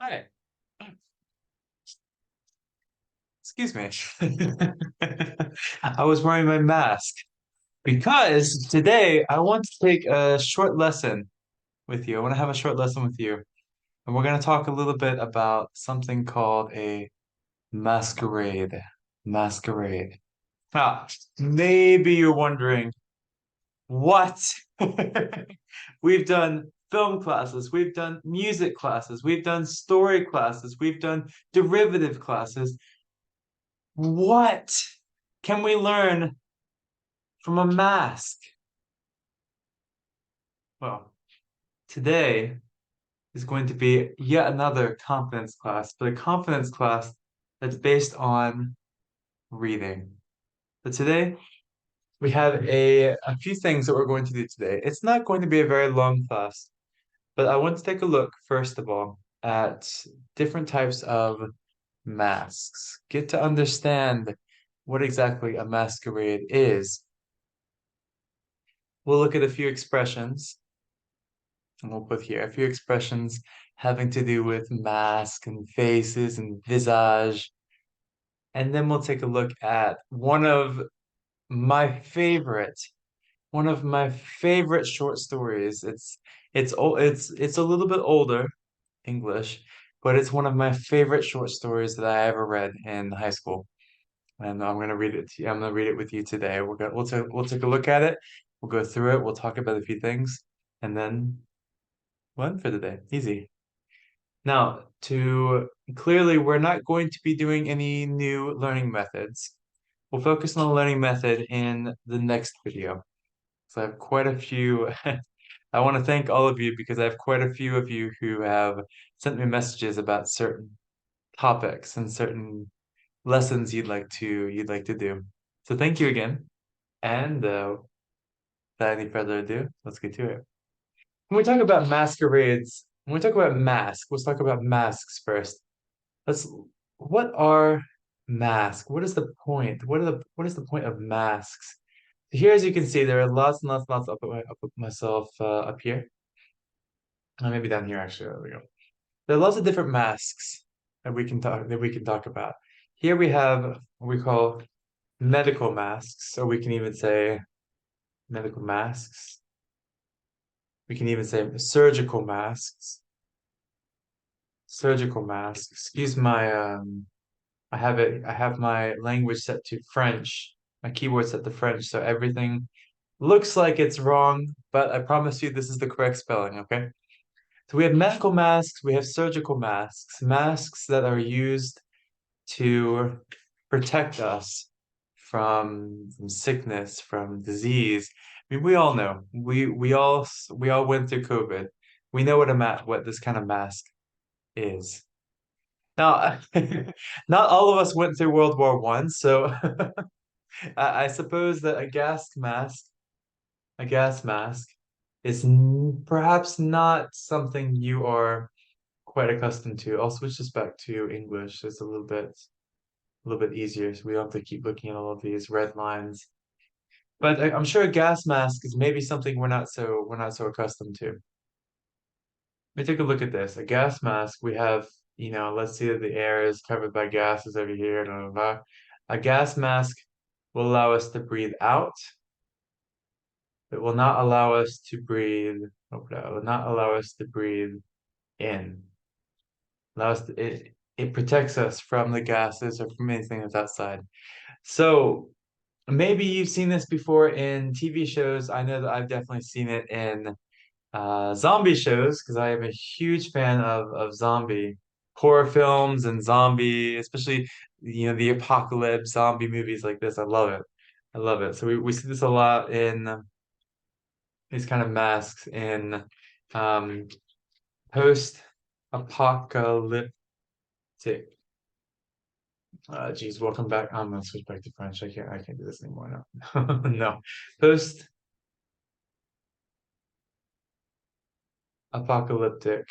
Hi, excuse me. I was wearing my mask because today I want to take a short lesson with you. I want to have a short lesson with you. And we're going to talk a little bit about something called a masquerade. Masquerade. Now, maybe you're wondering, what? We've done film classes, we've done music classes, we've done story classes, we've done derivative classes. What can we learn from a mask? Well, today is going to be yet another confidence class, but a confidence class that's based on reading. But today we have a few things that we're going to do today. It's not going to be a very long class, but I want to take a look, first of all, at different types of masks. Get to understand what exactly a masquerade is. We'll look at a few expressions, and we'll put here a few expressions having to do with mask and faces and visage. And then we'll take a look at my favorite, one of my favorite short stories. It's a little bit older, English, but it's one of my favorite short stories that I ever read in high school. And I'm gonna read it to you. I'm gonna read it with you today. We'll take a look at it. We'll go through it. We'll talk about a few things, and then one for the day. Easy. Now, to clearly, we're not going to be doing any new learning methods. We'll focus on the learning method in the next video. So I have quite a few. I want to thank all of you because I have quite a few of you who have sent me messages about certain topics and certain lessons you'd like to do. So thank you again. And without any further ado, let's get to it. When we talk about masquerades, when we talk about masks, let's talk about masks first. Let's what are masks? What is the point? What is the point of masks? Here, as you can see, there are lots and lots and lots. I'll put myself up here. Maybe down here actually. There we go. There are lots of different masks that we can talk about. Here we have what we call medical masks, or we can even say medical masks. We can even say surgical masks. Surgical masks. Excuse my I have my language set to French, my keyboard set to French, so everything looks like it's wrong, but I promise you this is the correct spelling, okay? So we have medical masks, we have surgical masks, masks that are used to protect us from sickness, from disease. I mean, we all know. We all went through COVID. We know what this kind of mask is. Now, not all of us went through World War One, so I suppose that a gas mask, is perhaps not something you are quite accustomed to. I'll switch this back to English. It's a little bit easier, so we don't have to keep looking at all of these red lines. But I'm sure a gas mask is maybe something we're not so accustomed to. Let me take a look at this. A gas mask, we have, let's see that the air is covered by gases over here. Blah, blah, blah. A gas mask will allow us to breathe out. It will not allow us to breathe. Oh, no, it will not allow us to breathe in. It protects us from the gases or from anything that's outside. So maybe you've seen this before in TV shows. I know that I've definitely seen it in zombie shows because I am a huge fan of zombie horror films and zombie, especially the apocalypse zombie movies like this. I love it. I love it. So we see this a lot in these kind of masks in um, post-apocalyptic. Geez, welcome back. I'm gonna switch back to French. I can't do this anymore now. No. Post-apocalyptic.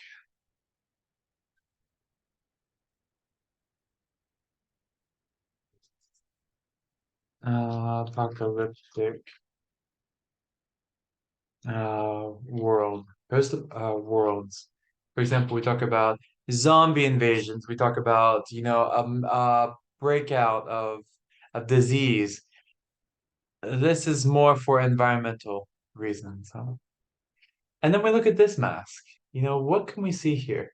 Apocalyptic world. Worlds. For example, we talk about zombie invasions. We talk about, breakout of disease. This is more for environmental reasons, huh? And then we look at this mask. What can we see here?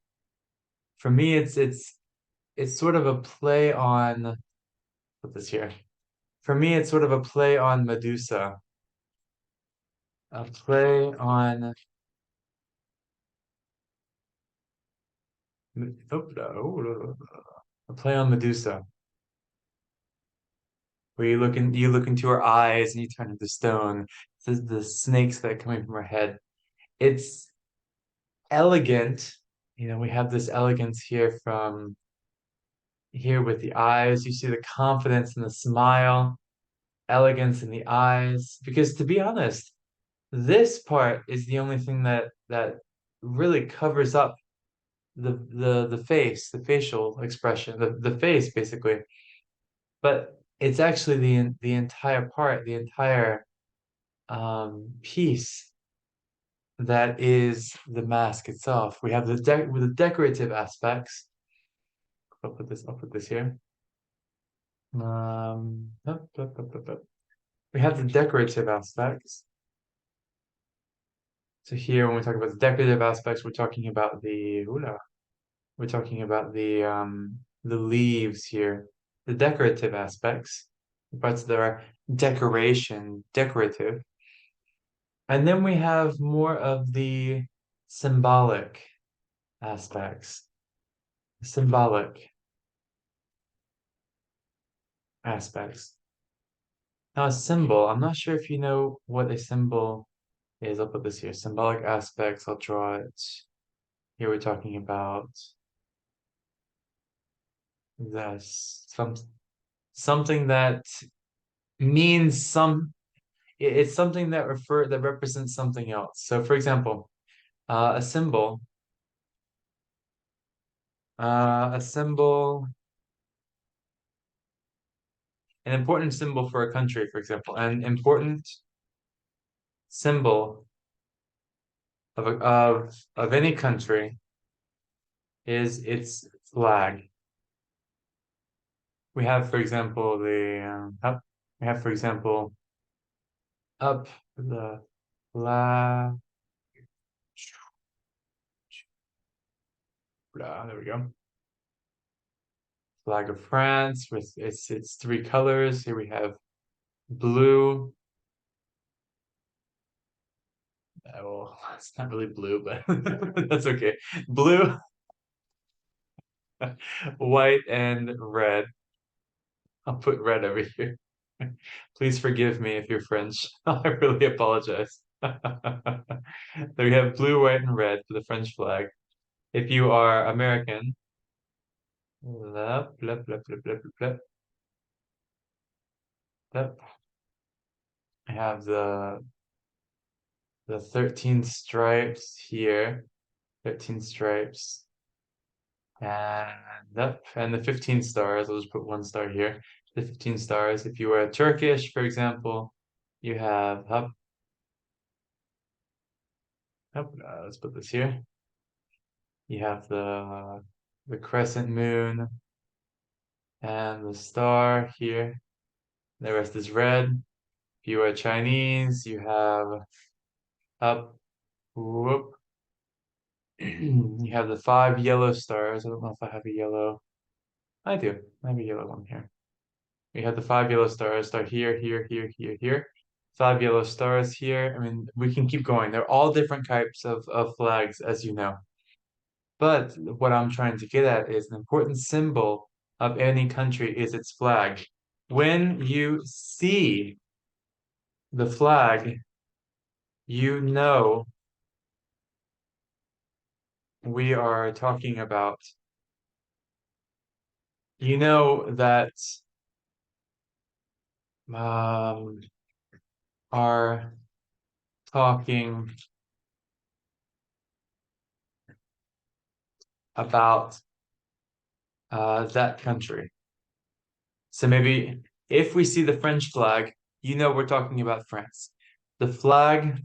For me, it's sort of a play on, put this here. For me, it's sort of a play on Medusa, a play on, a play on Medusa, where you look into her eyes and you turn into stone. The snakes that are coming from her head. It's elegant. We have this elegance here from here with the eyes. You see the confidence in the smile, elegance in the eyes. Because to be honest, this part is the only thing that really covers up the face, the facial expression, the face basically. But it's actually the entire part, the entire piece that is the mask itself. We have with the decorative aspects. I'll put this here. We have the decorative aspects. So here, when we talk about the decorative aspects, we're talking about the leaves here, the decorative aspects, the parts that are decorative. And then we have more of the symbolic aspects, symbolic aspects. Now, a symbol, I'm not sure if you know what a symbol is. I'll put this here. Symbolic aspects, I'll draw it. Here we're talking about this something that means it's something that represents something else. So for example, a symbol, a symbol, an important symbol for a country, for example, an important symbol of any country is its flag. We have, for example, we have, for example, up the flag. There we go. Flag of France with its three colors. Here we have blue. Well, it's not really blue, but that's okay. Blue, white, and red. I'll put red over here. Please forgive me if you're French. I really apologize. So we have blue, white, and red for the French flag. If you are American, blah, blah, blah, blah, blah, blah, blah. I have the 13 stripes here, 13 stripes, and the 15 stars. I'll just put one star here. The 15 stars. If you are Turkish, for example, you have let's put this here. You have the crescent moon and the star here. The rest is red. If you are Chinese, you have up, whoop. You have the 5 yellow stars. I don't know if I have a yellow. I do. I have a yellow one here. We have the 5 yellow stars. Start here, here, here, here, here. 5 yellow stars here. I mean, we can keep going. They're all different types of flags, as you know. But what I'm trying to get at is an important symbol of any country is its flag. When you see the flag, you know we are talking about, you know that um, are talking about that country. So maybe if we see the French flag, you know we're talking about France. The flag,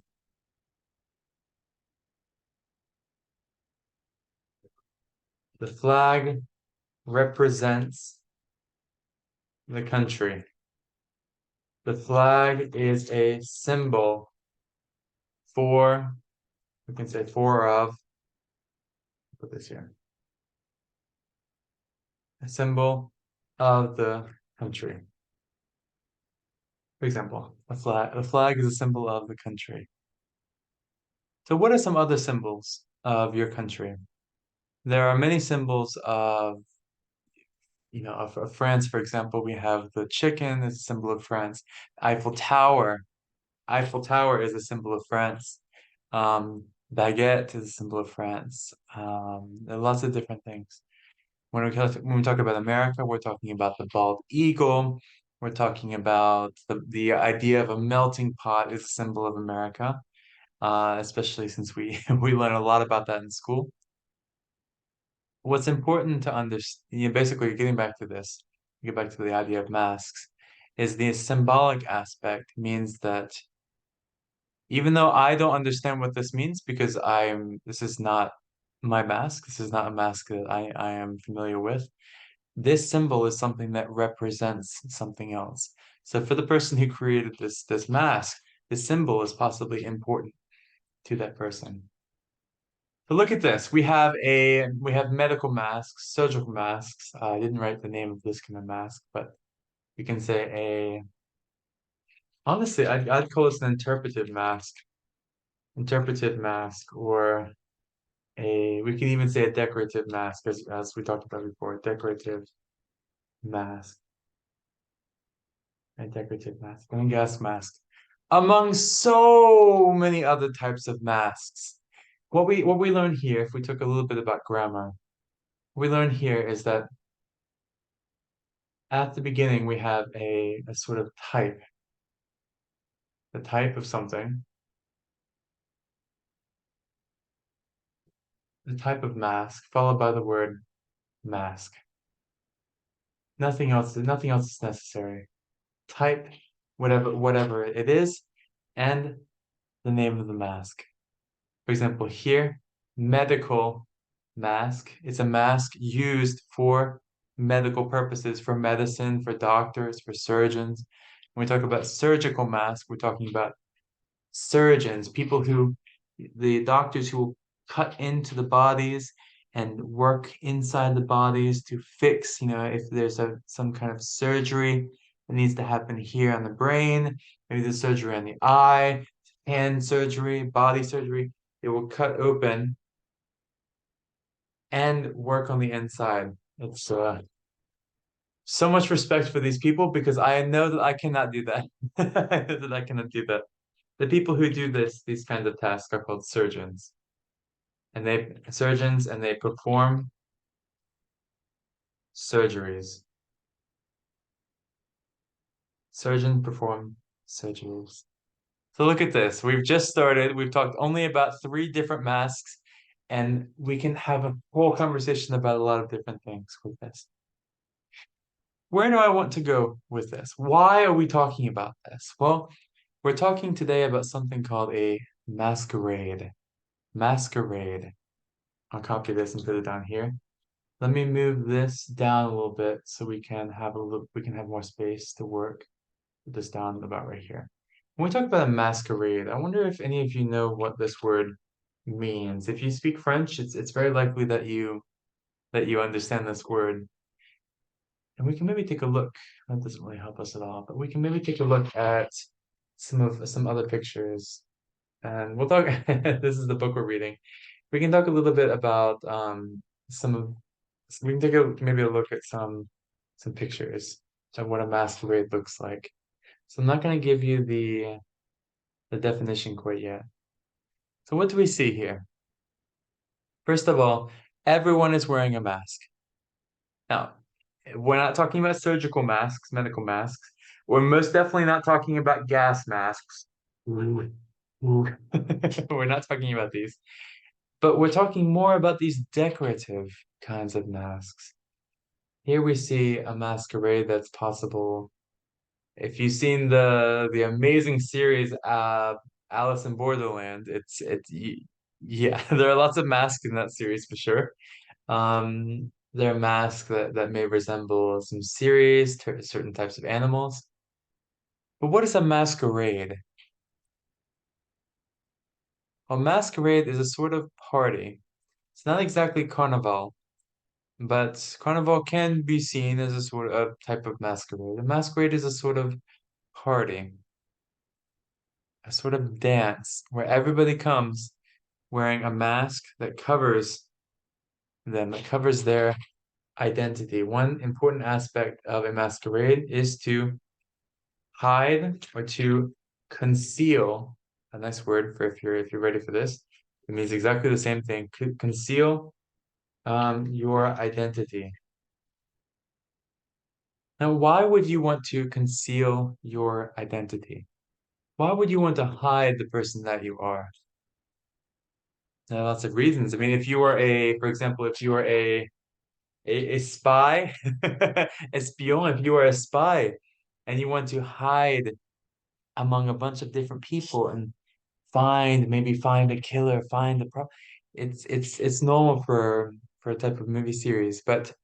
The flag represents the country. The flag is a symbol for, we can say for of, put this here, a symbol of the country. For example, the flag is a symbol of the country. So what are some other symbols of your country? There are many symbols of, of France, for example. We have the chicken is a symbol of France. Eiffel Tower. Eiffel Tower is a symbol of France. Baguette is a symbol of France. There are lots of different things. When we talk about America, we're talking about the bald eagle. We're talking about the idea of a melting pot is a symbol of America, especially since we we learn a lot about that in school. What's important to understand, basically getting back to this, get back to the idea of masks, is the symbolic aspect means that even though I don't understand what this means because this is not my mask, this is not a mask that I am familiar with. This symbol is something that represents something else. So for the person who created this mask, this symbol is possibly important to that person. So look at this. We have medical masks, surgical masks. I didn't write the name of this kind of mask, but we can say honestly, I'd call this an interpretive mask, or we can even say a decorative mask, as we talked about before, mask, a decorative mask, and a gas mask, among so many other types of masks. What we learn here, if we took a little bit about grammar, what we learn here is that at the beginning we have a sort of type, the type of something, the type of mask, followed by the word mask. Nothing else is necessary. Type whatever it is, and the name of the mask. For example, here, medical mask. It's a mask used for medical purposes, for medicine, for doctors, for surgeons. When we talk about surgical mask, we're talking about surgeons, the doctors who will cut into the bodies and work inside the bodies to fix, if there's some kind of surgery that needs to happen here on the brain, maybe the surgery on the eye, hand surgery, body surgery, it will cut open and work on the inside. It's so much respect for these people because I know that I cannot do that. I know that I cannot do that. The people who do these kinds of tasks are called surgeons. And they perform surgeries. Surgeons perform surgeries. So look at this. We've just started. We've talked only about three different masks, and we can have a whole conversation about a lot of different things with this. Where do I want to go with this? Why are we talking about this? Well, we're talking today about something called a masquerade. Masquerade. I'll copy this and put it down here. Let me move this down a little bit so we can have more space to work. Put this down about right here. When we talk about a masquerade, I wonder if any of you know what this word means. If you speak French, it's very likely that you understand this word. And we can maybe take a look. That doesn't really help us at all, but we can maybe take a look at some other pictures. And we'll talk. This is the book we're reading. We can talk a little bit about some of. We can take maybe a look at some pictures of what a masquerade looks like. So I'm not going to give you the definition quite yet. So what do we see here? First of all, everyone is wearing a mask. Now, we're not talking about surgical masks, medical masks. We're most definitely not talking about gas masks. Ooh, ooh. We're not talking about these. But we're talking more about these decorative kinds of masks. Here we see a masquerade that's possible. If you've seen the amazing series Alice in Borderland, yeah, there are lots of masks in that series for sure. They're masks that may resemble some series, certain types of animals. But what is a masquerade? A masquerade is a sort of party. It's not exactly carnival, but carnival can be seen as a sort of type of masquerade. A masquerade is a sort of party, a sort of dance where everybody comes wearing a mask that covers them, that covers their identity. One important aspect of a masquerade is to hide or to conceal. A nice word for if you're ready for this. It means exactly the same thing. Conceal your identity. Now, why would you want to conceal your identity? Why would you want to hide the person that you are? There are lots of reasons. I mean, if you are for example, if you are a spy, espion, if you are a spy and you want to hide among a bunch of different people and maybe find a killer, find the pro, it's normal for a type of movie series, but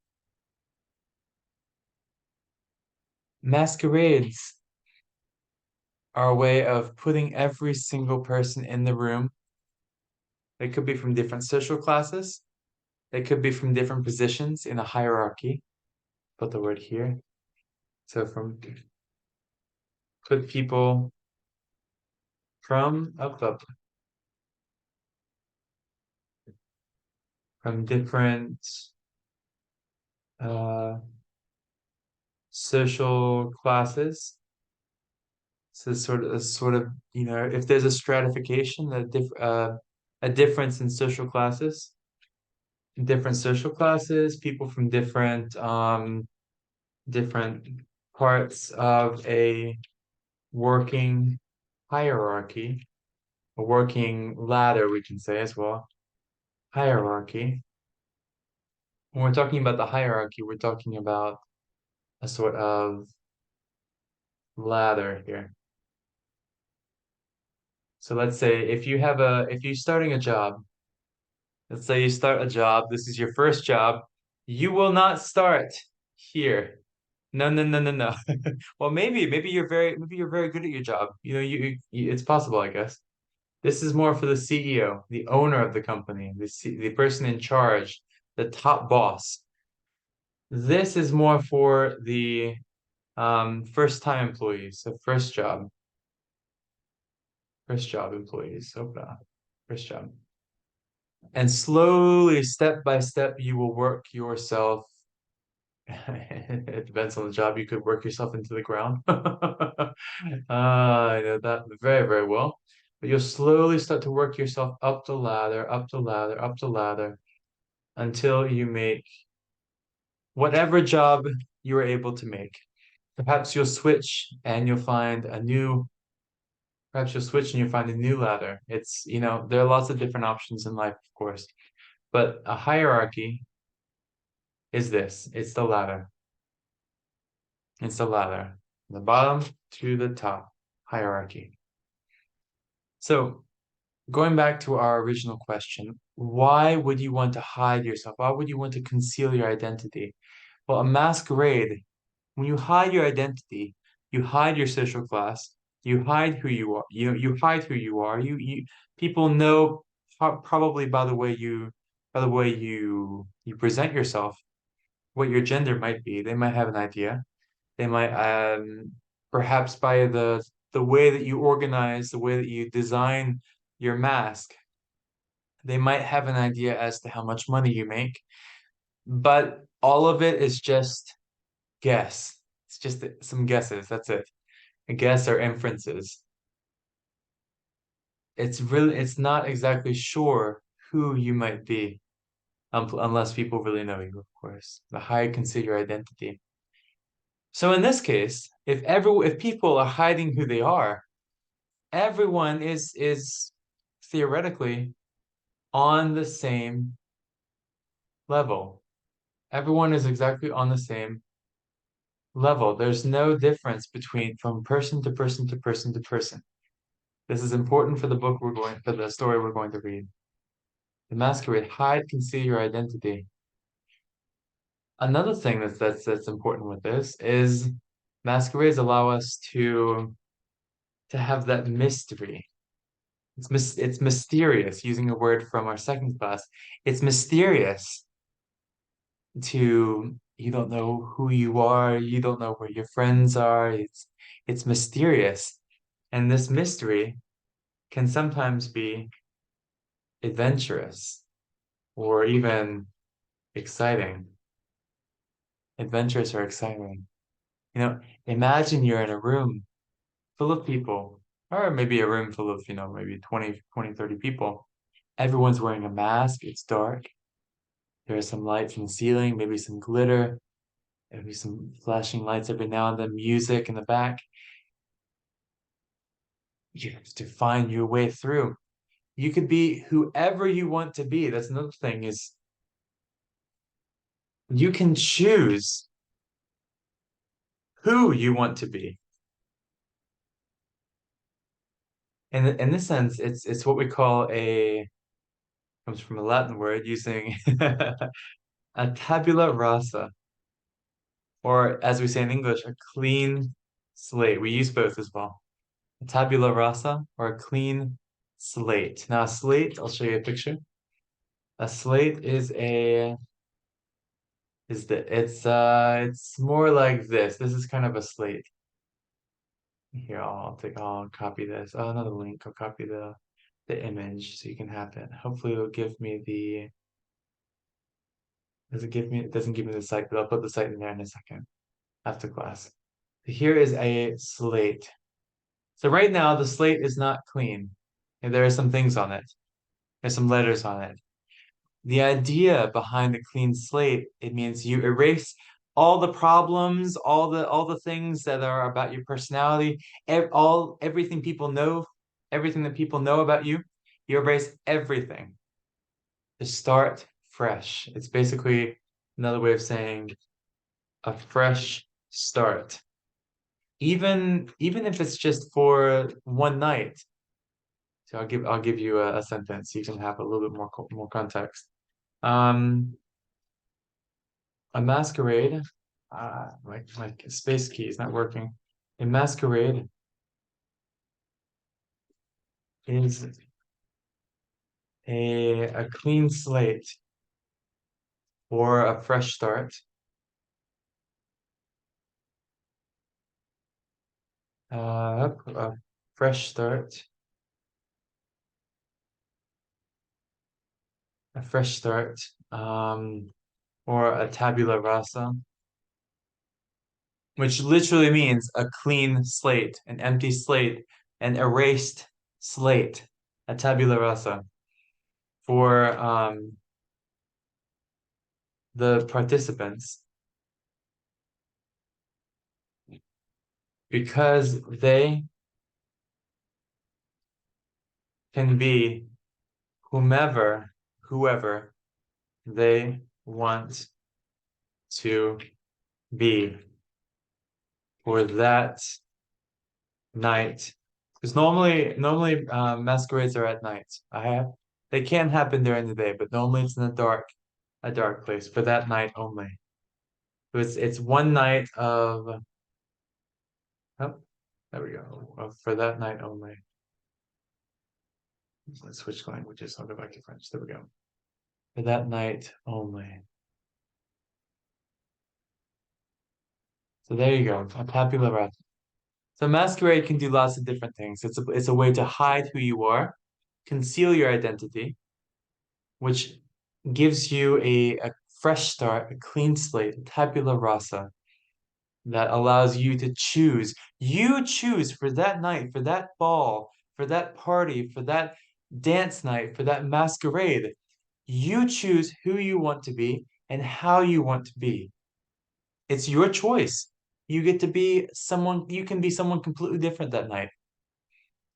masquerades are a way of putting every single person in the room. They could be from different social classes. They could be from different positions in a hierarchy. Put the word here. So put people from up from different uh, social classes. So if there's a stratification, a difference in social classes, people from different parts of a working hierarchy, a working ladder, we can say as well. Hierarchy. When we're talking about the hierarchy, we're talking about a sort of ladder here. So let's say if you're starting a job, let's say you start a job, this is your first job, you will not start here. No, no, no, no, no. Well, maybe you're very good at your job. You know, it's possible, I guess. This is more for the CEO, the owner of the company, the person in charge, the top boss. This is more for the first time employees, so first job employees. First job. And slowly, step by step, you will work yourself. It depends on the job. You could work yourself into the ground. I know that very, very well. But you'll slowly start to work yourself up the ladder, up the ladder, up the ladder, until you make whatever job you are able to make. Perhaps you'll switch and you'll find a new, perhaps you'll switch and you'll find a new ladder. There are lots of different options in life, of course, but a hierarchy is this. It's the ladder. It's the ladder. The bottom to the top hierarchy. So going back to our original question, why would you want to hide yourself? Why would you want to conceal your identity? Well, a masquerade, when you hide your identity, you hide your social class, you hide who you are. You hide who you are. People know probably by the way you present yourself, what your gender might be. They might have an idea. They might perhaps by the way that you organize, the way that you design your mask, they might have an idea as to how much money you make. But all of it is just guess. It's just some guesses. That's it. A guess or inferences. It's not exactly sure who you might be, unless people really know you, of course. The higher you consider your identity. So in this case, if people are hiding who they are, everyone is theoretically on the same level. Everyone is exactly on the same level. There's no difference between from person to person to person to person. This is important for the story we're going to read. The masquerade, hide, conceal your identity. Another thing that's important with this is masquerades allow us to have that mystery. It's mysterious, using a word from our second class. It's mysterious to you don't know who you are, you don't know where your friends are. It's mysterious. And this mystery can sometimes be adventurous or even exciting. Adventurous or exciting. You know, imagine you're in a room full of people, or maybe a room full of, maybe 20, 30 people. Everyone's wearing a mask. It's dark. There are some lights in the ceiling, maybe some glitter, maybe some flashing lights every now and then, music in the back. You have to find your way through. You could be whoever you want to be. That's another thing is you can choose who you want to be. And in this sense, it's what we call comes from a Latin word using a tabula rasa, or as we say in English, a clean slate. We use both as well. A tabula rasa or a clean slate. Now, a slate, I'll show you a picture. A slate it's more like this. This is kind of a slate. Here, I'll copy this. Oh, another link. I'll copy the image so you can have it. Hopefully it'll give me it doesn't give me the site, but I'll put the site in there in a second after class. Here is a slate. So right now the slate is not clean. And there are some things on it. There's some letters on it. The idea behind the clean slate, it means you erase all the problems, all the things that are about your personality, everything that people know about you. You erase everything to start fresh. It's basically another way of saying a fresh start. Even if it's just for one night. So I'll give you a sentence. You can have a little bit more context. Um, a masquerade. My space key is not working. A masquerade is a clean slate or a fresh start. A fresh start. A fresh start. Or a tabula rasa, which literally means a clean slate, an empty slate, an erased slate, a tabula rasa for the participants because they can be whoever they want to be for that night. Because normally masquerades are at night. They can happen during the day, but normally it's in a dark place for that night only. So it's one night of oh, there we go. For that night only. Let's switch languages. I'll go back to French. There we go. For that night only. So there you go. A tabula rasa. So masquerade can do lots of different things. It's a way to hide who you are, conceal your identity, which gives you a fresh start, a clean slate, a tabula rasa that allows you to choose. You choose for that night, for that ball, for that party, for that dance night, for that masquerade. You choose who you want to be and how you want to be. It's your choice. You can be someone completely different that night.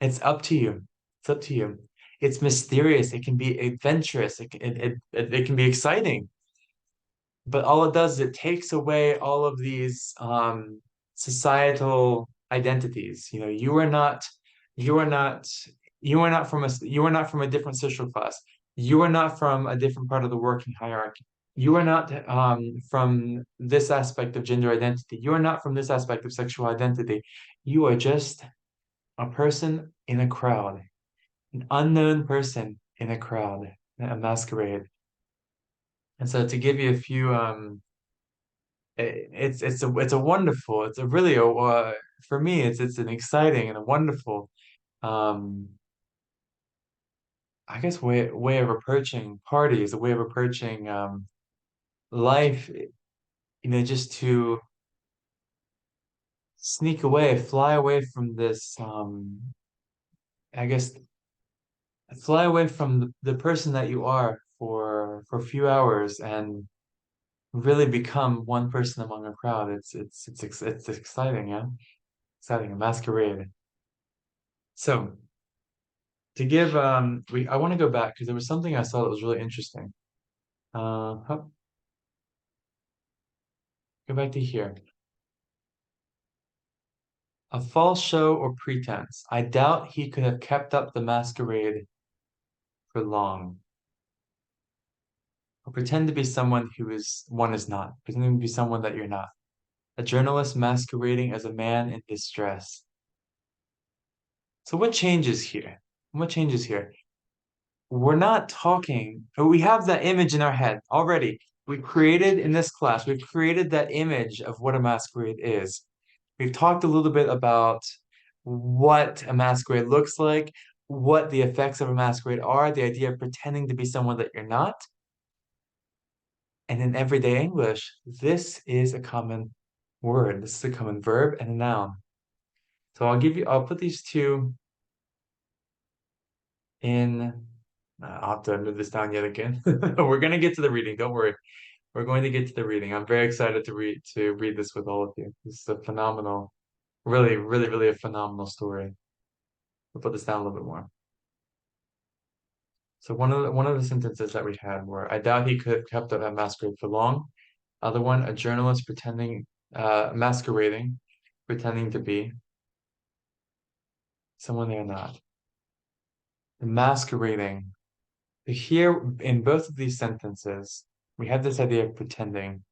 It's up to you. It's up to you. It's mysterious. It can be adventurous. It can be exciting. But all it does is it takes away all of these societal identities. You are not, you are not from a different social class. You are not from a different part of the working hierarchy. You are not from this aspect of gender identity. You are not from this aspect of sexual identity. You are just a person in a crowd, an unknown person in a crowd, a masquerade. And so to give you a few it's a wonderful, it's a really for me it's an exciting and a wonderful um I guess way of approaching parties, a way of approaching life, just to sneak away, fly away from this I guess fly away from the person that you are for a few hours and really become one person among a crowd. It's exciting, yeah. Exciting, a masquerade. So to give we I want to go back because there was something I saw that was really interesting. Go back to here. A false show or pretense. I doubt he could have kept up the masquerade for long. Or pretend to be someone who is one is not. Pretend to be someone that you're not. A journalist masquerading as a man in distress. So what changes here? What changes here? We're not talking, we have that image in our head already. We created in this class, we've created that image of what a masquerade is. We've talked a little bit about what a masquerade looks like, what the effects of a masquerade are, the idea of pretending to be someone that you're not. And in everyday English, this is a common word. This is a common verb and a noun. So I'll put these two in. I'll have to move this down yet again. We're gonna get to the reading. Don't worry. We're going to get to the reading. I'm very excited to read this with all of you. This is a phenomenal, really, really, really a phenomenal story. I'll put this down a little bit more. So one of the sentences that we had were, I doubt he could have kept up at masquerade for long. Other one, a journalist masquerading, pretending to be someone they're not. The masquerading. Here in both of these sentences, we have this idea of pretending,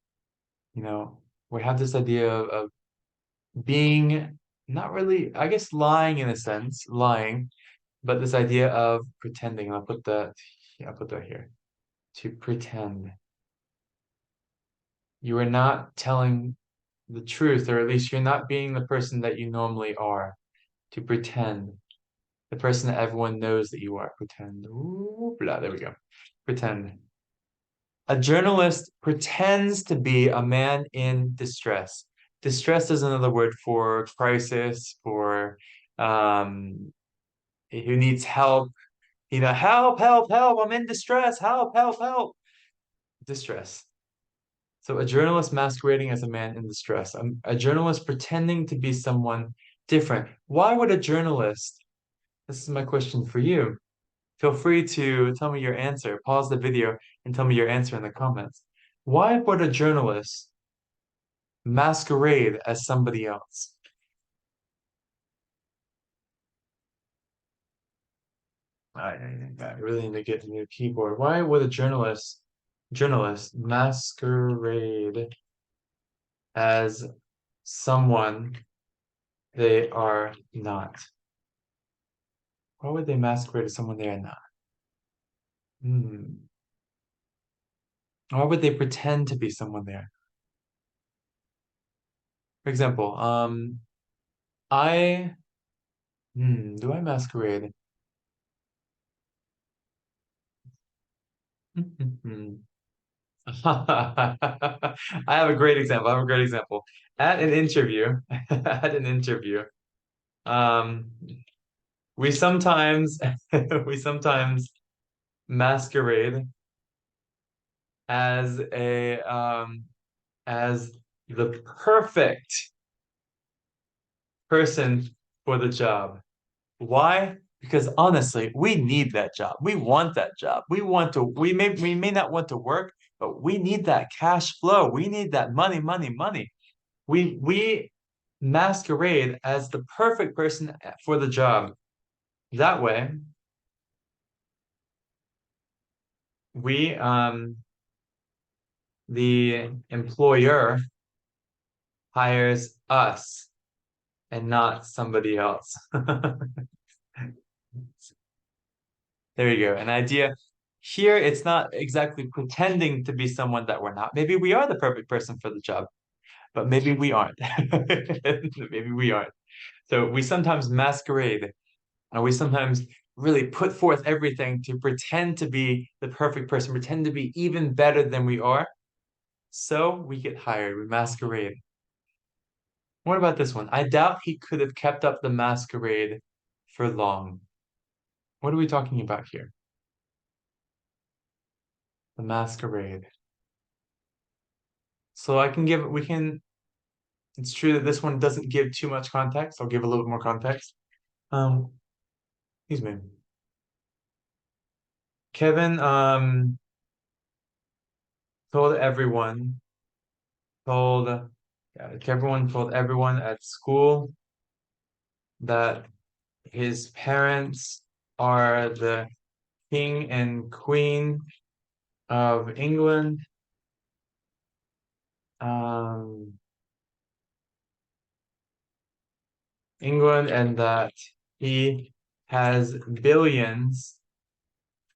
you know, we have this idea of being not really, I guess, lying in a sense, lying, but this idea of pretending. I'll put that here. To pretend. You are not telling the truth, or at least you're not being the person that you normally are. To pretend. The person that everyone knows that you are. Pretend. Ooh, blah, there we go. Pretend. A journalist pretends to be a man in distress. Distress is another word for crisis, for um, who needs help. Help, help, help, I'm in distress. Help, help, help. Distress. So a journalist masquerading as a man in distress. A journalist pretending to be someone different. Why would a journalist, this is my question for you. Feel free to tell me your answer. Pause the video and tell me your answer in the comments. Why would a journalist masquerade as somebody else? I really need to get a new keyboard. Why would a journalist masquerade as someone they are not? Why would they masquerade as someone they are not? Hmm. Why would they pretend to be someone there? For example, I do I masquerade? I have a great example. I have a great example. At an interview, at an interview, um, we sometimes we sometimes masquerade as a as the perfect person for the job. Why? Because honestly, we need that job. We want that job. We may not want to work, but we need that cash flow. We need that money, money, money. We masquerade as the perfect person for the job. That way, we the employer hires us and not somebody else. There you go. An idea. Here, it's not exactly pretending to be someone that we're not. Maybe we are the perfect person for the job, but maybe we aren't. Maybe we aren't. So we sometimes masquerade, and we sometimes really put forth everything to pretend to be the perfect person, pretend to be even better than we are. So we get hired, we masquerade. What about this one? I doubt he could have kept up the masquerade for long. What are we talking about here? The masquerade. So we can, it's true that this one doesn't give too much context. I'll give a little bit more context. Um, excuse me. Kevin, told everyone, told, everyone told everyone at school that his parents are the king and queen of England. Um, England, and that he has billions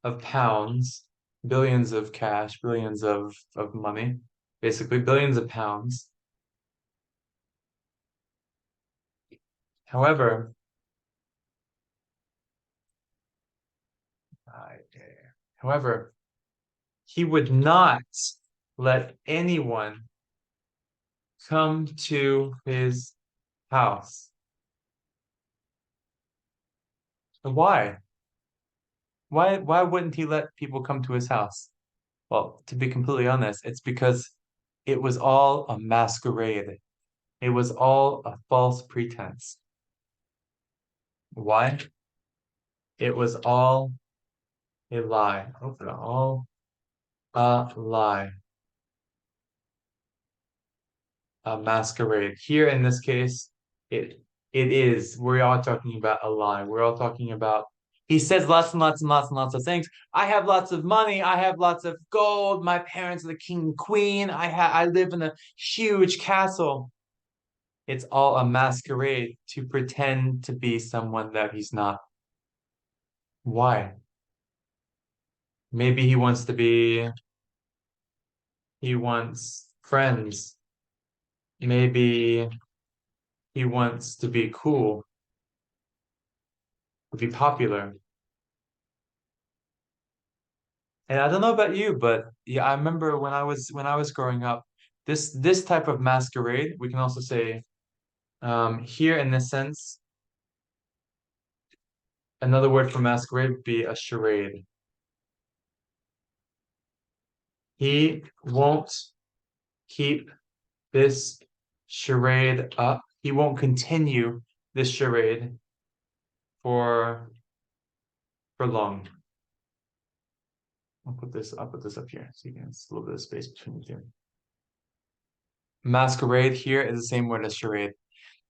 of pounds, billions of cash, billions of money, basically billions of pounds. However, uh, however, he would not let anyone come to his house. Why? Why wouldn't he let people come to his house? Well, to be completely honest, it's because it was all a masquerade. It was all a false pretense. Why? It was all a lie. All a lie. A masquerade. Here in this case, it is. We're all talking about a lie. We're all talking about he says lots and lots and lots and lots of things. I have lots of money. I have lots of gold. My parents are the king and queen. I live in a huge castle. It's all a masquerade to pretend to be someone that he's not. Why? Maybe he wants friends. Maybe he wants to be cool, to be popular. And I don't know about you, but yeah, I remember when I was growing up, this type of masquerade, we can also say here in this sense, another word for masquerade would be a charade. He won't keep this charade up. He won't continue this charade for long. I'll put this up here so you can see a little bit of space between the two. Masquerade here is the same word as charade.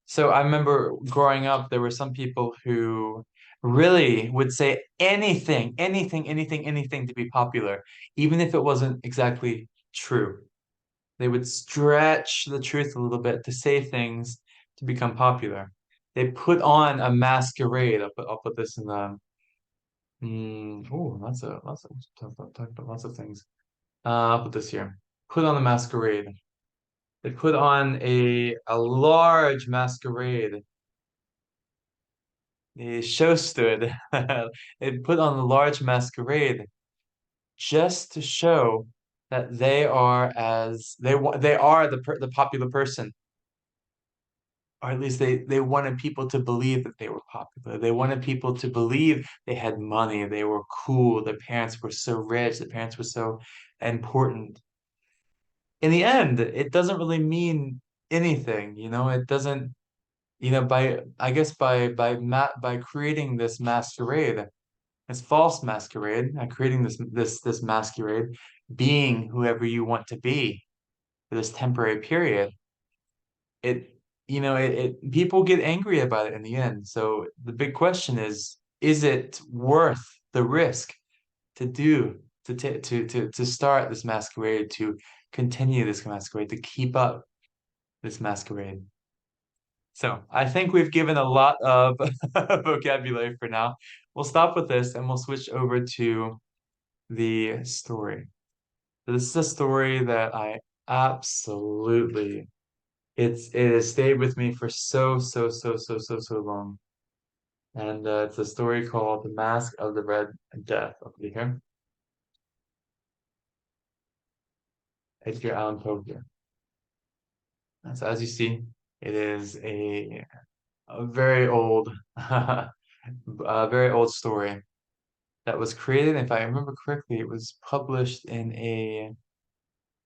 So I remember growing up, there were some people who really would say anything to be popular, even if it wasn't exactly true. They would stretch the truth a little bit to say things to become popular. They put on a masquerade. I'll put this in the lots of talk about lots of things. I'll put this here. Put on a masquerade. They put on a large masquerade. The show stood. They put on a large masquerade just to show that they are the popular person, or at least they wanted people to believe that they were popular. They wanted people to believe they had money, they were cool, their parents were so rich, their parents were so important. In the end, it doesn't really mean anything, you know. It doesn't, you know, by I guess by creating this masquerade, this false masquerade, creating this masquerade, being whoever you want to be for this temporary period, it it people get angry about it in the end. So the big question is it worth the risk to do to start this masquerade, to continue this masquerade, to keep up this masquerade. So I think we've given a lot of vocabulary for now. We'll stop with this and we'll switch over to the story. So this is a story that I absolutely it has stayed with me for so long. And it's a story called The Mask of the Red Death. Over here. Edgar Allan Poe here. And so as you see, it is a very old a very old story that was created, if I remember correctly, it was published in a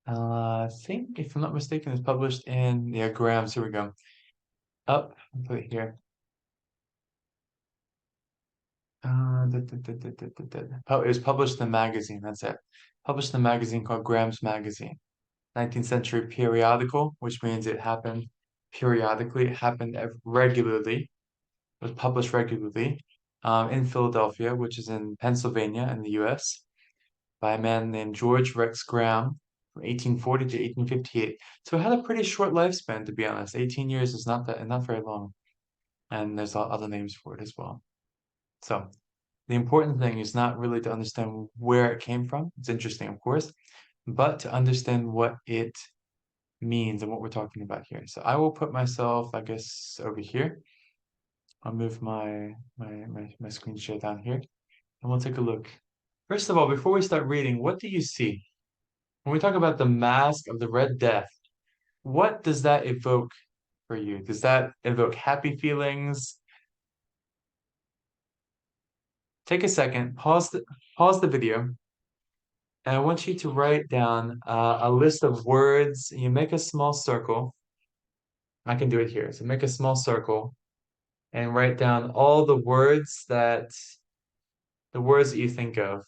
I think if I'm not mistaken, it's published in yeah, Graham's. Here we go. Up, I'll put it here. It was published in a magazine. That's it. Published in a magazine called Graham's Magazine. 19th century periodical, which means it happened periodically. It happened regularly. It was published regularly in Philadelphia, which is in Pennsylvania in the U.S., by a man named George Rex Graham from 1840 to 1858. So it had a pretty short lifespan, to be honest. 18 years is not very long, and there's other names for it as well. So the important thing is not really to understand where it came from. It's interesting, of course, but to understand what it means and what we're talking about here. So I will put myself, I guess, over here. I'll move my screen share down here, and we'll take a look. First of all, before we start reading, what do you see? When we talk about the mask of the Red Death, what does that evoke for you? Does that evoke happy feelings? Take a second, pause the video, and I want you to write down a list of words. You make a small circle. I can do it here. So make a small circle and write down all the words that you think of,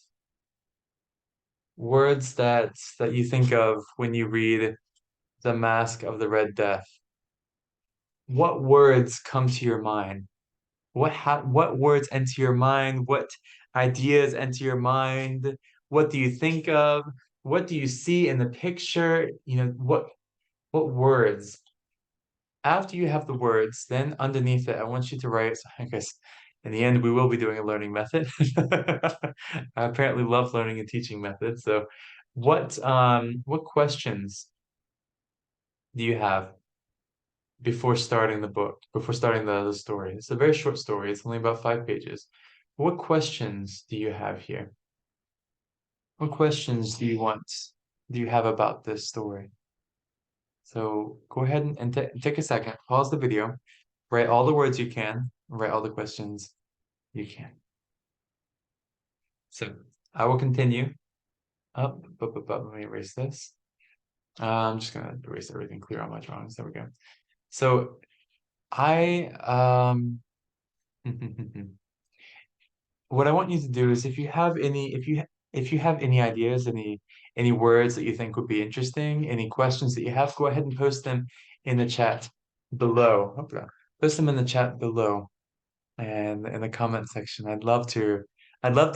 words that you think of when you read The Mask of the Red Death. What words come to your mind? What words enter your mind? What ideas enter your mind? What do you think of? What do you see in the picture? What words? After you have the words, then underneath it, I want you to write, so I guess in the end, we will be doing a learning method. I apparently love learning and teaching methods. So what questions do you have before starting the book, before starting the story? It's a very short story. It's only about 5 pages. What questions do you have here? What questions do you have about this story? So go ahead and take a second, pause the video, write all the words you can, write all the questions you can. So I will continue. Let me erase this. I'm just gonna erase everything, clear all my drawings. There we go. So I what I want you to do is if you have any ideas, any words that you think would be interesting, any questions that you have, go ahead and post them in the chat below. Post them in the chat below and in the comment section. I'd love to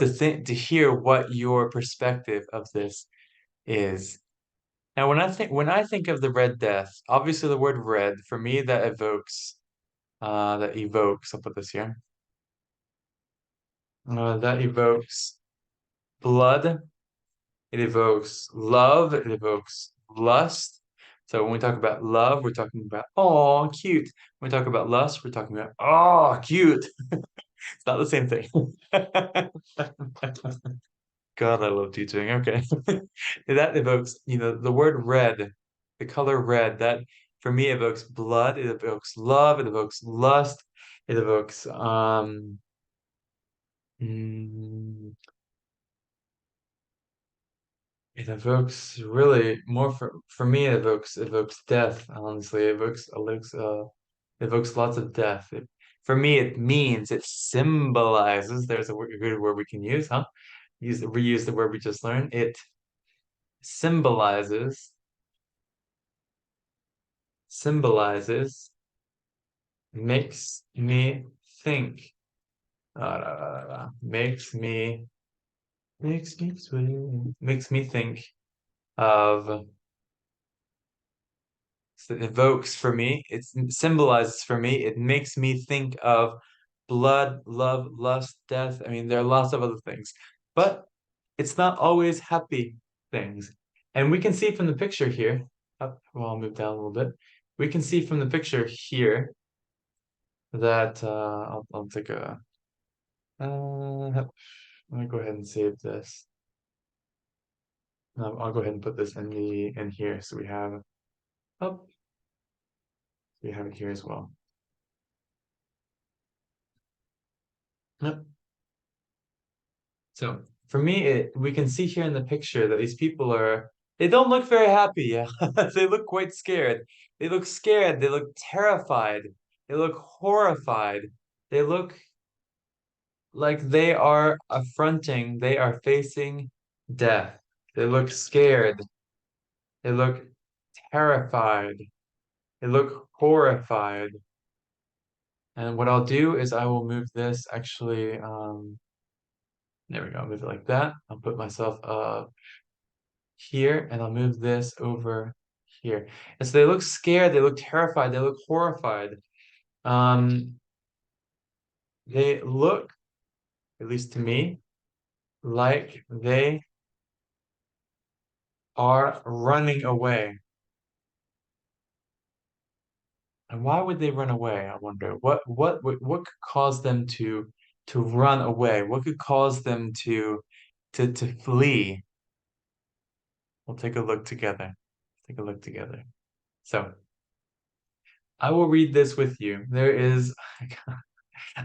think to hear what your perspective of this is. Now, when I think of the Red Death, obviously the word red for me that evokes. I'll put this here. That evokes blood. It evokes love. It evokes lust. So when we talk about love, we're talking about oh cute. When we talk about lust, we're talking about oh cute. It's not the same thing. God, I love teaching. Okay. That evokes, the word red, the color red, that for me evokes blood, it evokes love, it evokes lust, it evokes mm, it evokes really more for me it evokes death, honestly. It evokes lots of death. For me it symbolizes, there's a good word we can use, huh? Reuse the word we just learned. It symbolizes symbolizes makes me think makes me makes me think of It evokes for me, it symbolizes for me, it makes me think of blood, love, lust, death. I mean, there are lots of other things, but it's not always happy things. And we can see from the picture here, well, I'll move down a little bit. We can see from the picture here that I'll take a let me go ahead and save this. I'll go ahead and put this in here so we have oh we have it here as well. Yep. So for me, we can see here in the picture that these people they don't look very happy. Yeah. They look quite scared. They look scared. They look terrified. They look horrified. They look like they are affronting, they are facing death. They look scared. They look terrified. They look horrified. And what I'll do is I will move this actually, there we go, I'll move it like that. I'll put myself here and I'll move this over here. And so they look scared, they look terrified, they look horrified. Um, they look, at least to me, like they are running away. And why would they run away? I wonder. What could cause them to run away? What could cause them to flee? We'll take a look together. Take a look together. So I will read this with you. There is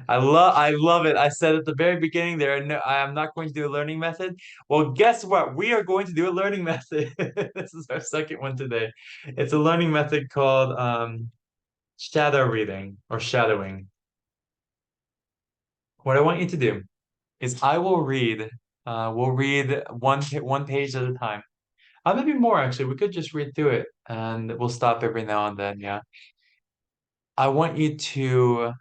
I love it. I said at the very beginning I am not going to do a learning method. Well, guess what? We are going to do a learning method. This is our second one today. It's a learning method called shadow reading or shadowing. What I want you to do is I will read we'll read one page at a time. Maybe more actually. We could just read through it and we'll stop every now and then, yeah. I want you to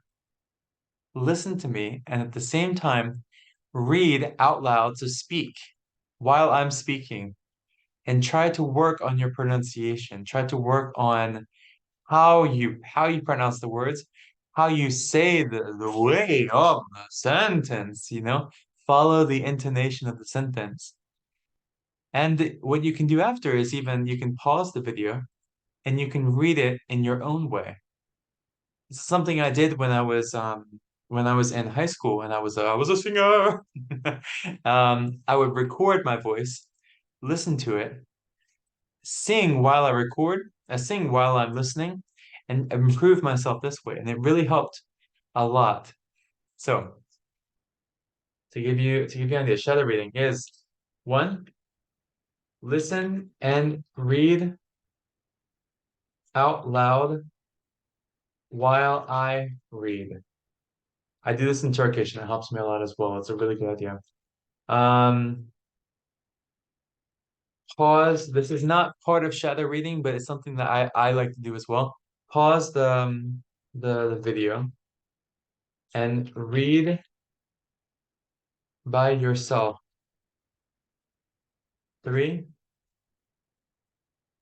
listen to me and at the same time read out loud, to speak while I'm speaking, and try to work on your pronunciation. Try to work on how you pronounce the words, how you say the way of the sentence, follow the intonation of the sentence. And what you can do after is even you can pause the video and you can read it in your own way. This is something I did when I was in high school and I was a singer. I would record my voice, listen to it, sing while I record, sing while I'm listening, and improve myself this way. And it really helped a lot. So to give you an idea, shadow reading is one, listen and read out loud while I read. I do this in Turkish and it helps me a lot as well. It's a really good idea. Um, Pause. This is not part of shadow reading, but it's something that I like to do as well. Pause the video and read by yourself. Three,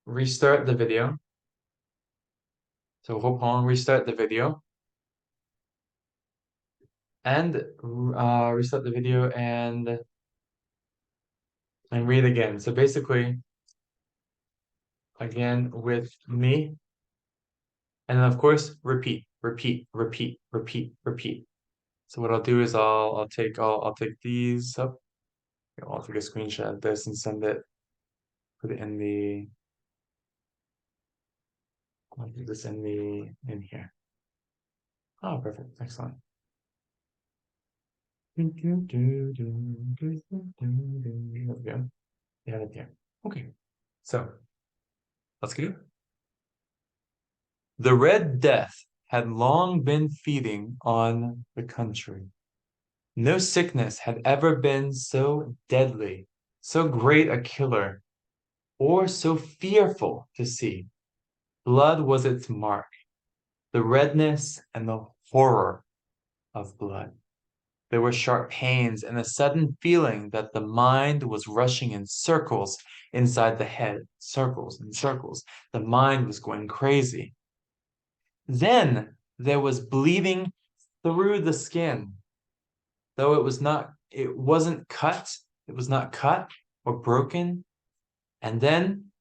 restart the video. So hold on, restart the video. And restart the video and read again. So basically, again with me. And then of course, repeat, repeat, repeat, repeat, repeat. So what I'll do is I'll take these up. I'll take a screenshot of this and put it in I'll put this in here. Oh, perfect. Excellent. There we go. Yeah, right there. Okay. So let's go. The Red Death had long been feeding on the country. No sickness had ever been so deadly, so great a killer, or so fearful to see. Blood was its mark, the redness and the horror of blood. There were sharp pains and a sudden feeling that the mind was rushing in circles inside the head, circles and circles. The mind was going crazy. Then there was bleeding through the skin, though it wasn't cut, it was not cut or broken. And then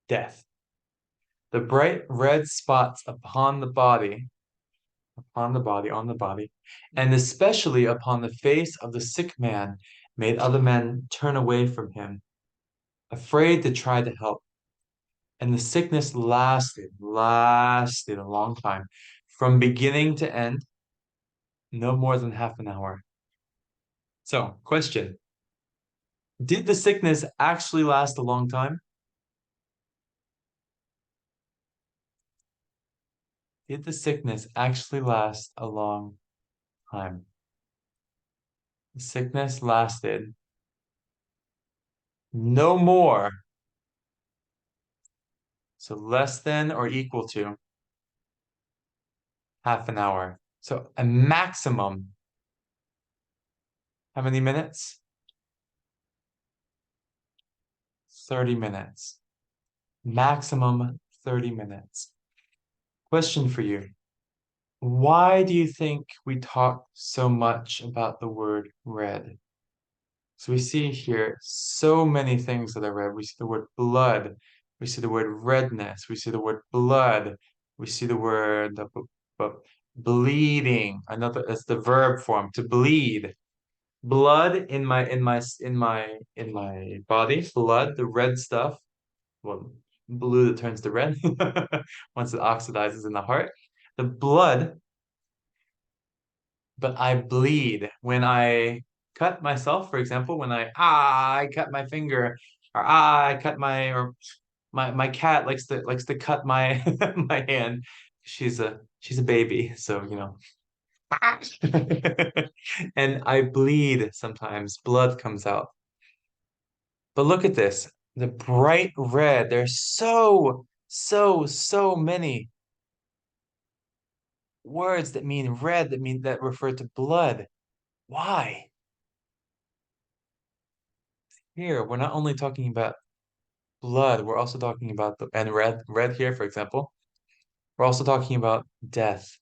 death. The bright red spots on the body, and especially upon the face of the sick man, made other men turn away from him, afraid to try to help. And the sickness lasted a long time, from beginning to end, no more than half an hour. So, question. Did the sickness actually last a long time? Did the sickness actually last a long time? The sickness lasted no more, so less than or equal to half an hour. So a maximum, how many minutes? 30 minutes. Maximum 30 minutes. Question for you. Why do you think we talk so much about the word red? So we see here so many things that are red. We see the word blood. We see the word redness. We see the word blood. We see the word bleeding. Another, that's the verb form, to bleed. Blood in my body. Blood, the red stuff. Well, blue that turns to red once it oxidizes in the heart. The blood, but I bleed when I cut myself, for example, when I cut my finger, or I cut my cat likes to cut my my hand. She's a baby, so and I bleed sometimes. Blood comes out. But look at this. The bright red. There's so many words that mean red, that refer to blood. Why? Here, we're not only talking about blood, we're also talking about and red here, for example. We're also talking about death.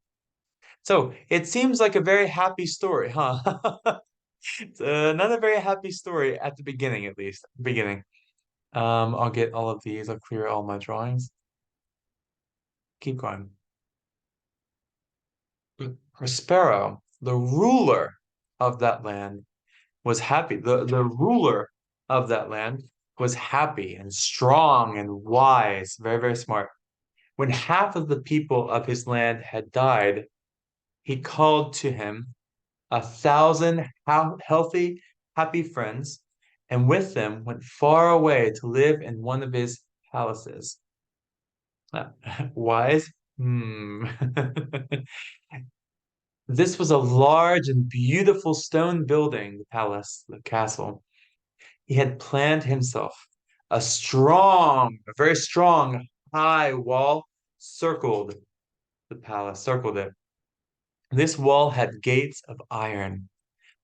So it seems like a very happy story, huh? It's not a very happy story at the beginning, at least. Beginning. I'll get all of these. I'll clear all my drawings. Keep going. Prospero, the ruler of that land, was happy. The ruler of that land was happy and strong and wise, very, very smart. When half of the people of his land had died, he called to him 1,000 healthy, happy friends, and with them went far away to live in one of his palaces. Wise? Hmm. This was a large and beautiful stone building, the palace, the castle. He had planned himself a very strong, high wall circled the palace, circled it. This wall had gates of iron.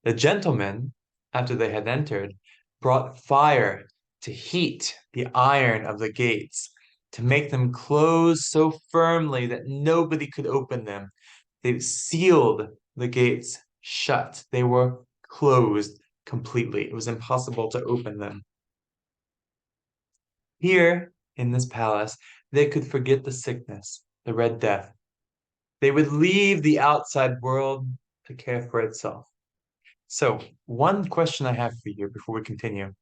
The gentlemen, after they had entered, brought fire to heat the iron of the gates, to make them close so firmly that nobody could open them. They sealed the gates shut. They were closed completely. It was impossible to open them. Here, in this palace, they could forget the sickness, the Red Death. They would leave the outside world to care for itself. So, one question I have for you before we continue.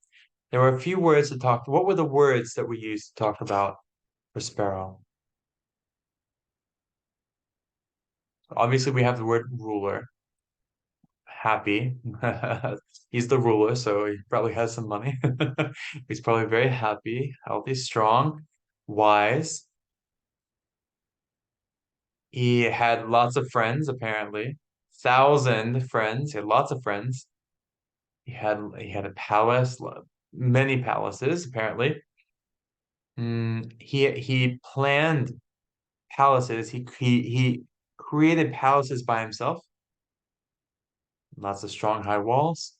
There were a few words to talk. What were the words that we used to talk about Prospero? Obviously, we have the word ruler, happy. He's the ruler, so he probably has some money. He's probably very happy, healthy, strong, wise. He had lots of friends, apparently. 1,000 friends. He had lots of friends. He had a palace, many palaces, apparently. He planned palaces. He created palaces by himself. lots of strong high walls,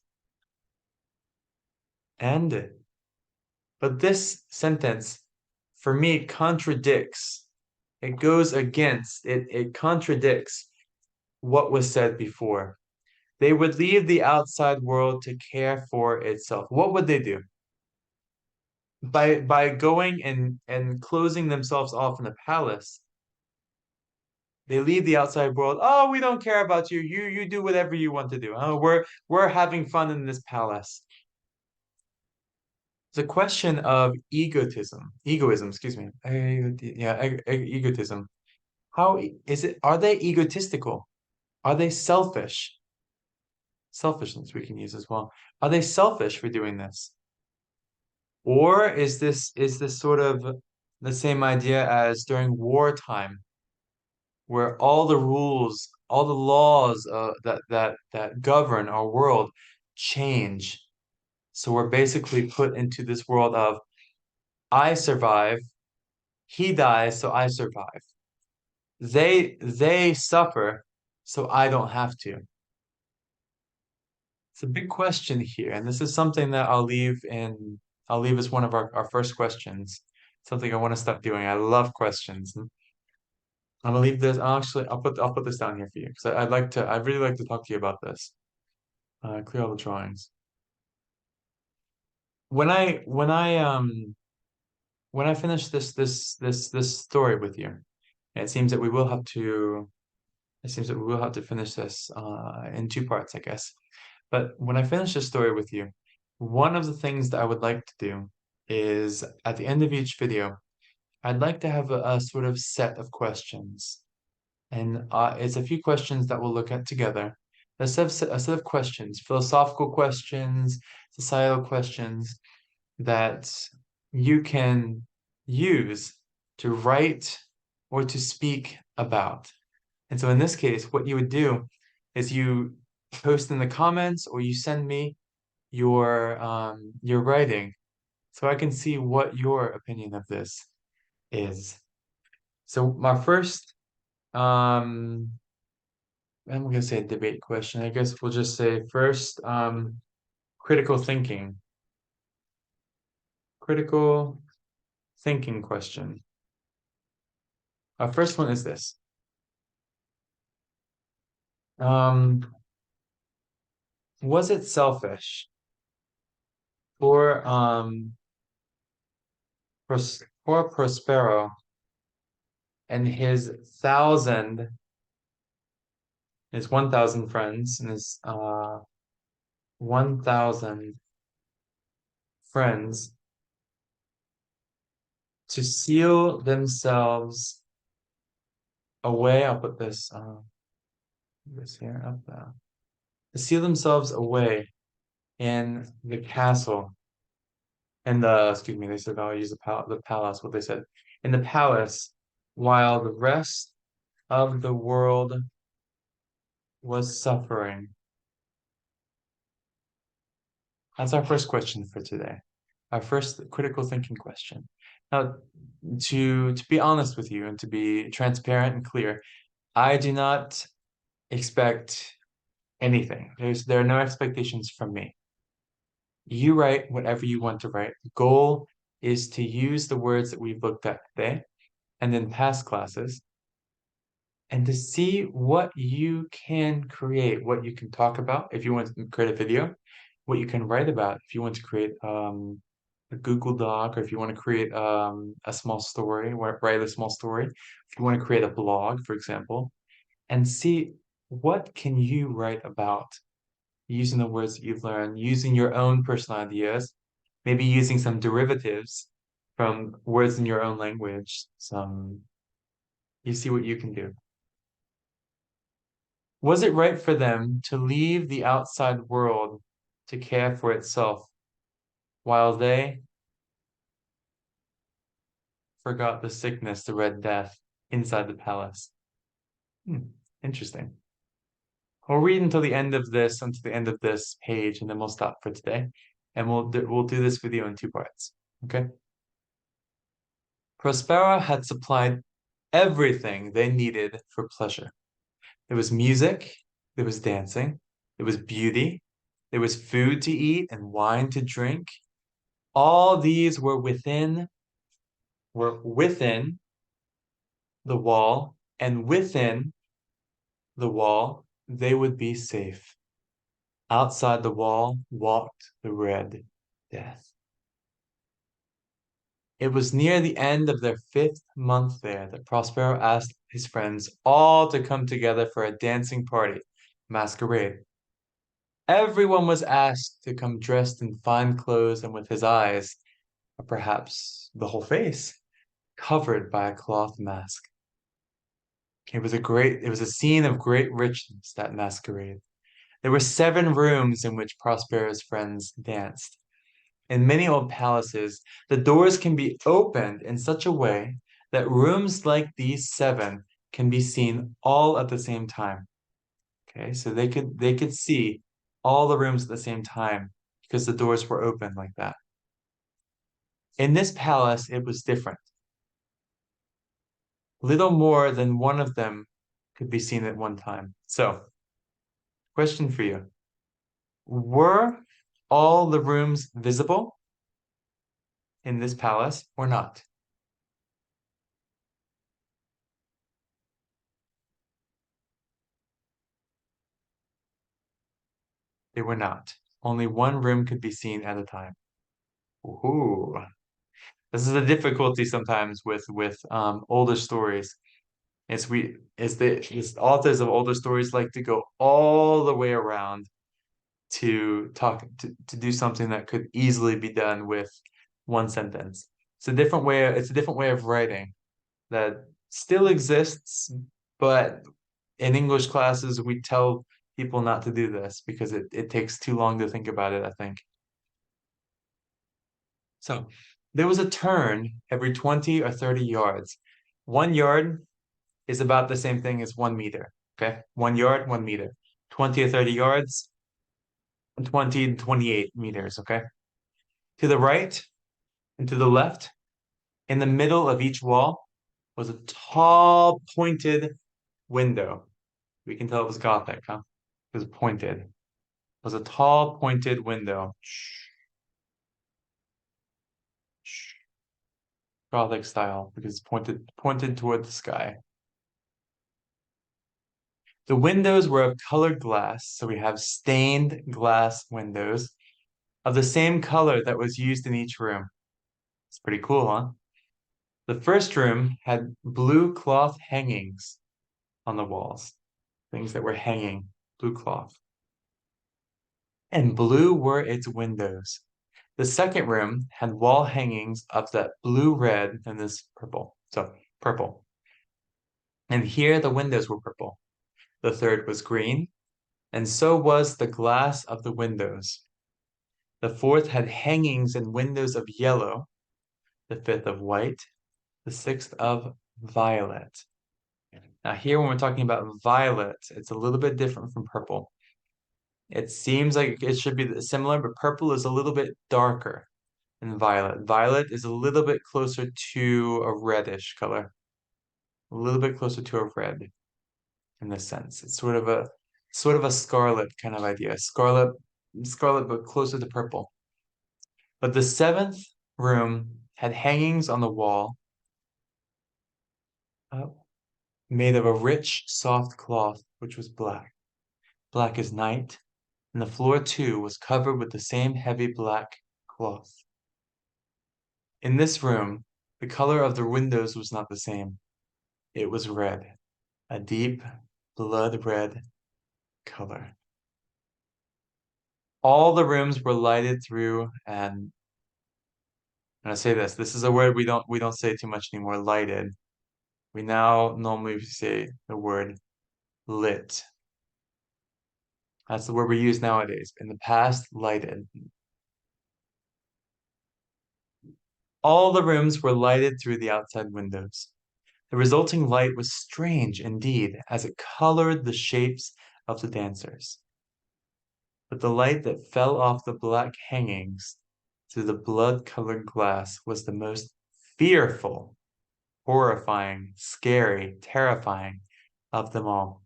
and but this sentence for me contradicts. It goes against, it contradicts what was said before. They would leave the outside world to care for itself. What would they do? By going and closing themselves off in a palace, they leave the outside world. Oh, we don't care about you. You do whatever you want to do. Oh, we're having fun in this palace. It's a question of egoism, excuse me. Yeah, egotism. How is it? Are they egotistical? Are they selfish? Selfishness we can use as well. Are they selfish for doing this? Or is this sort of the same idea as during wartime, where all the rules, all the laws that govern our world change. So we're basically put into this world of I survive, he dies, so I survive. They suffer, so I don't have to. It's a big question here, and this is something that I'll leave as one of our first questions. Something I want to start doing. I love questions. I'm gonna leave this. I'll put this down here for you because I'd really like to talk to you about this. Clear all the drawings. When I when I when I finish this story with you, it seems that we will have to it seems that we will have to finish this in two parts, I guess. But when I finish this story with you, one of the things that I would like to do is at the end of each video, I'd like to have a sort of set of questions. And it's a few questions that we'll look at together. A set of questions, philosophical questions, societal questions that you can use to write or to speak about. And so in this case, what you would do is you post in the comments or you send me your writing so I can see what your opinion of this is. So my first I'm gonna say debate question. I guess we'll just say first critical thinking. Critical thinking question. Our first one is this. Um, was it selfish for for Prospero and his 1,000 friends and his 1,000 friends to seal themselves away? I'll put this here up there. To seal themselves away in the castle and excuse me, they said I'll use the palace, what they said. In the palace, while the rest of the world was suffering. That's our first question for today. Our first critical thinking question. Now, to be honest with you and to be transparent and clear, I do not expect anything. There are no expectations from me. You write whatever you want to write. The goal is to use the words that we've looked at today and in past classes and to see what you can create, what you can talk about if you want to create a video, what you can write about if you want to create a Google Doc, or if you want to create a small story, write a small story, if you want to create a blog, for example, and see what can you write about using the words that you've learned, using your own personal ideas, maybe using some derivatives from words in your own language. You see what you can do. Was it right for them to leave the outside world to care for itself while they forgot the sickness, the Red Death, inside the palace? Interesting. We'll read until the end of this page, and then we'll stop for today. And we'll do this video in two parts. Okay? Prospero had supplied everything they needed for pleasure. There was music, there was dancing, There was beauty. There was food to eat and wine to drink. All these were within the wall, and within the wall they would be safe. Outside the wall walked the Red Death. It was near the end of their 5th month there that Prospero asked his friends all to come together for a dancing party, masquerade. Everyone was asked to come dressed in fine clothes and with his eyes, or perhaps the whole face, covered by a cloth mask. It was a scene of great richness, that masquerade. There were 7 rooms in which Prospero's friends danced. In many old palaces, the doors can be opened in such a way that rooms like these 7 can be seen all at the same time. Okay, so they could see all the rooms at the same time because the doors were open like that. In this palace, it was different. Little more than one of them could be seen at one time. So, question for you. Were all the rooms visible in this palace or not? They were not. Only one room could be seen at a time. Ooh. This is a difficulty sometimes with older stories. Is the authors of older stories like to go all the way around to do something that could easily be done with one sentence. It's a different way of writing that still exists, but in English classes we tell people not to do this because it takes too long to think about it, I think. So there was a turn every 20 or 30 yards. 1 yard is about the same thing as 1 meter. Okay. 1 yard, 1 meter. 20 or 30 yards, 20 and 28 meters. Okay. To the right and to the left, in the middle of each wall, was a tall, pointed window. We can tell it was Gothic, huh? It was pointed. It was a tall, pointed window. Gothic style because it's pointed toward the sky. The windows were of colored glass, so we have stained glass windows of the same color that was used in each room. It's pretty cool, huh? The first room had blue cloth hangings on the walls, things that were hanging, blue cloth. And blue were its windows. The second room had wall hangings of that blue red and this purple. So purple. And here the windows were purple. The third was green, and so was the glass of the windows. The fourth had hangings and windows of yellow, the fifth of white, the sixth of violet. Now, here when we're talking about violet, it's a little bit different from purple. It seems like it should be similar, but purple is a little bit darker than violet. Violet is a little bit closer to a reddish color, a little bit closer to a red in this sense. It's sort of a scarlet kind of idea. Scarlet, but closer to purple. But the seventh room had hangings on the wall uh, made of a rich, soft cloth, which was black, black as night, and the floor too was covered with the same heavy black cloth. In this room, the color of the windows was not the same. It was red, a deep blood red color. All the rooms were lighted through, and I say this is a word we don't say too much anymore, lighted. We now normally say the word lit. That's the word we use nowadays. In the past, lighted. All the rooms were lighted through the outside windows. The resulting light was strange indeed, as it colored the shapes of the dancers. But the light that fell off the black hangings through the blood-colored glass was the most fearful, horrifying, scary, terrifying of them all.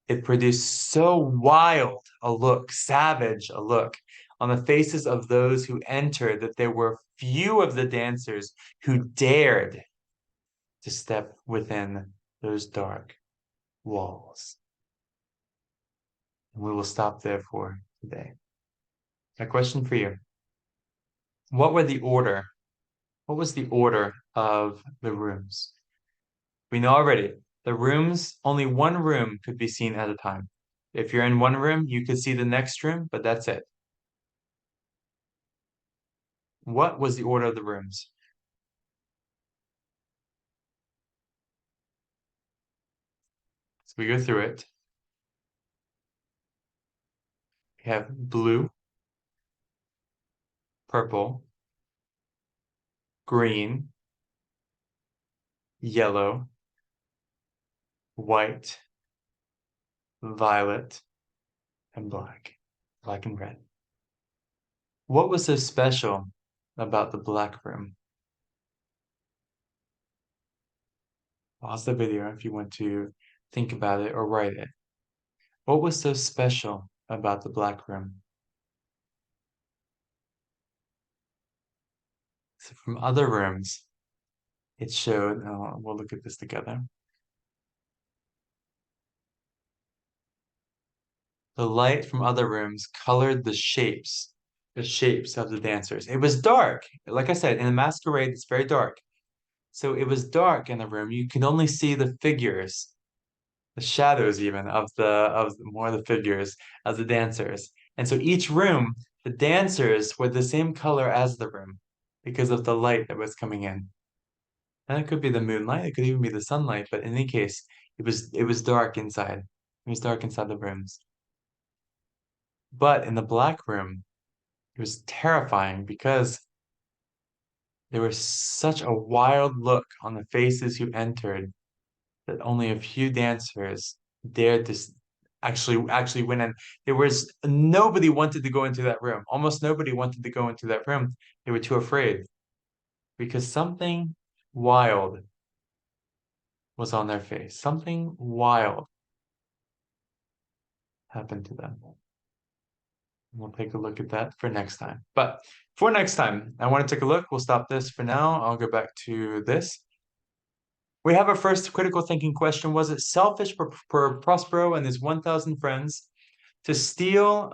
It produced so wild a look, savage a look on the faces of those who entered that there were few of the dancers who dared to step within those dark walls. And we will stop there for today. A question for you. What were the order? What was the order of the rooms? We know already. The rooms, only one room could be seen at a time. If you're in one room, you could see the next room, but that's it. What was the order of the rooms? So we go through it. We have blue, purple, green, yellow, white, violet, and black. Black and red. What was so special about the black room? Pause the video if you want to think about it or write it. What was so special about the black room? So from other rooms, it showed, we'll look at this together. The light from other rooms colored the shapes of the dancers. It was dark. Like I said, in the masquerade, it's very dark. So it was dark in the room. You could only see the figures, the shadows even of more of the figures of the dancers. And so each room, the dancers were the same color as the room because of the light that was coming in. And it could be the moonlight, it could even be the sunlight, but in any case, it was dark inside. It was dark inside the rooms. But in the black room, it was terrifying because there was such a wild look on the faces who entered that only a few dancers dared to actually went in. There was nobody wanted to go into that room. Almost nobody wanted to go into that room. They were too afraid because something wild was on their face. Something wild happened to them. We'll take a look at that for next time. But for next time, I want to take a look. We'll stop this for now. I'll go back to this. We have our first critical thinking question. Was it selfish for Prospero and his 1,000 friends to seal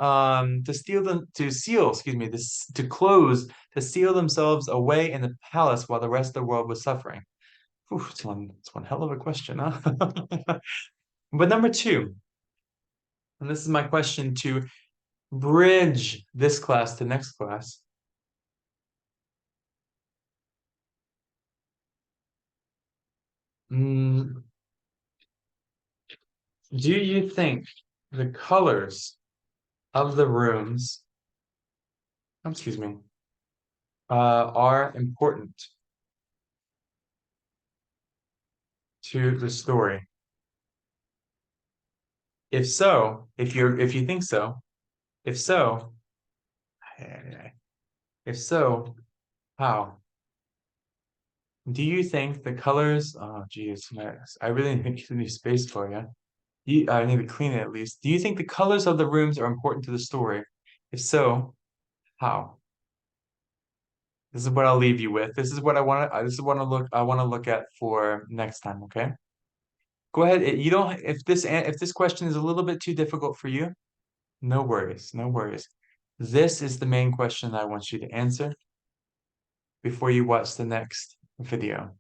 themselves away in the palace while the rest of the world was suffering? Ooh, it's one hell of a question, huh? But number two, and this is my question to bridge this class to next class. Mm, do you think the colors of the rooms, excuse me, are important to the story? If so, if you think so, if so, if so, how? Do you think the colors? Oh, geez, I really need space for you. I need to clean it at least. Do you think the colors of the rooms are important to the story? If so, how? This is what I'll leave you with. This is what I want to. This is what I want to look at for next time. Okay. Go ahead. You don't. If this question is a little bit too difficult for you, no worries. No worries. This is the main question I want you to answer before you watch the next video.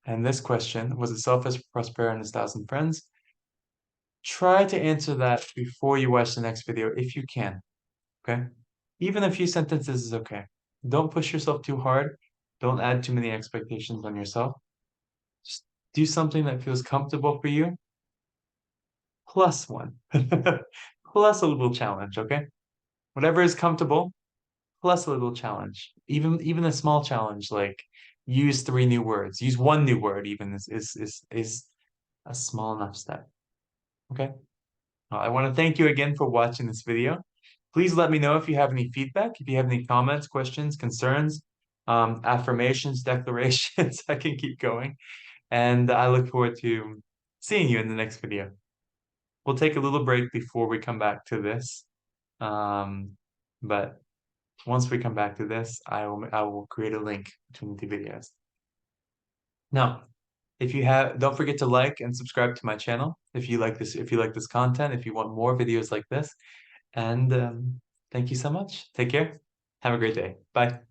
And this question was it selfish, Prospero, and his 1,000 friends? Try to answer that before you watch the next video if you can. Okay. Even a few sentences is okay. Don't push yourself too hard. Don't add too many expectations on yourself. Just do something that feels comfortable for you, plus one, plus a little challenge, okay? Whatever is comfortable, plus a little challenge. Even a small challenge like use 3 new words, use 1 new word even is a small enough step. Okay. I want to thank you again for watching this video. Please let me know if you have any feedback, if you have any comments, questions, concerns, affirmations, declarations. I can keep going. And I look forward to seeing you in the next video. We'll take a little break before we come back to this. But once we come back to this, I will create a link between the two videos. Now, if you have, don't forget to like and subscribe to my channel if you like this content, if you want more videos like this. And thank you so much. Take care. Have a great day. Bye.